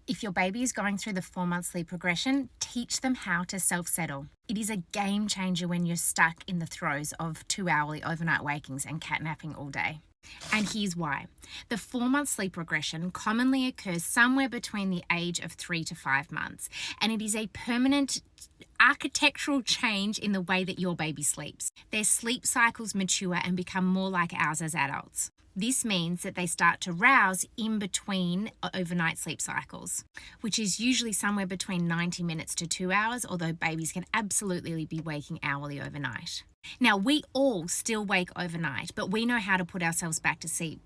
If your baby is going through the 4-month sleep regression, teach them how to self-settle. It is a game changer when you're stuck in the throes of 2-hourly overnight wakings and catnapping all day. And here's why. The 4-month sleep regression commonly occurs somewhere between the age of 3 to 5 months, and it is a permanent architectural change in the way that your baby sleeps. Their sleep cycles mature and become more like ours as adults. This means that they start to rouse in between overnight sleep cycles, which is usually somewhere between 90 minutes to 2 hours, although babies can absolutely be waking hourly overnight. Now, we all still wake overnight, but we know how to put ourselves back to sleep.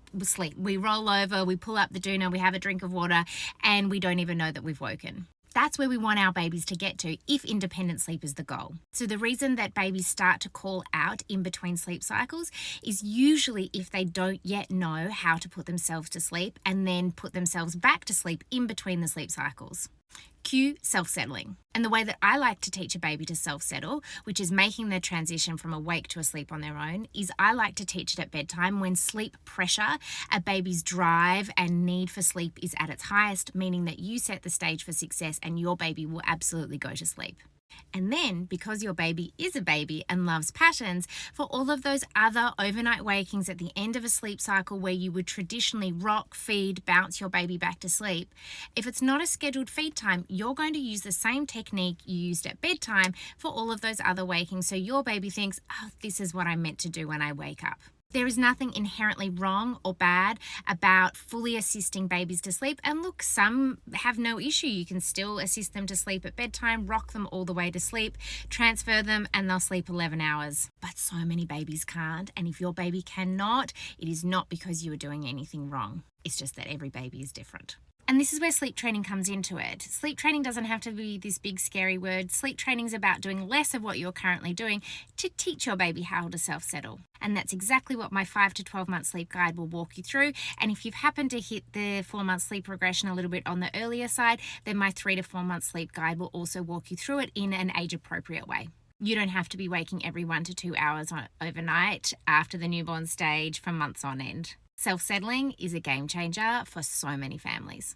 We roll over, we pull up the doona, we have a drink of water, and we don't even know that we've woken. That's where we want our babies to get to if independent sleep is the goal. So the reason that babies start to call out in between sleep cycles is usually if they don't yet know how to put themselves to sleep and then put themselves back to sleep in between the sleep cycles. Cue self-settling. And the way that I like to teach a baby to self-settle, which is making the transition from awake to asleep on their own, is I like to teach it at bedtime when sleep pressure, a baby's drive and need for sleep is at its highest, meaning that you set the stage for success and your baby will absolutely go to sleep. And then, because your baby is a baby and loves patterns, for all of those other overnight wakings at the end of a sleep cycle where you would traditionally rock, feed, bounce your baby back to sleep, if it's not a scheduled feed time, you're going to use the same technique you used at bedtime for all of those other wakings, so your baby thinks, oh, this is what I'm meant to do when I wake up. There is nothing inherently wrong or bad about fully assisting babies to sleep. And look, some have no issue. You can still assist them to sleep at bedtime, rock them all the way to sleep, transfer them, and they'll sleep 11 hours. But so many babies can't. And if your baby cannot, it is not because you are doing anything wrong. It's just that every baby is different. And this is where sleep training comes into it. Sleep training doesn't have to be this big scary word. Sleep training is about doing less of what you're currently doing to teach your baby how to self-settle. And that's exactly what my 5 to 12 month sleep guide will walk you through. And if you've happened to hit the 4-month sleep regression a little bit on the earlier side, then my 3 to 4 month sleep guide will also walk you through it in an age appropriate way. You don't have to be waking every 1 to 2 hours overnight after the newborn stage for months on end. Self-settling is a game changer for so many families.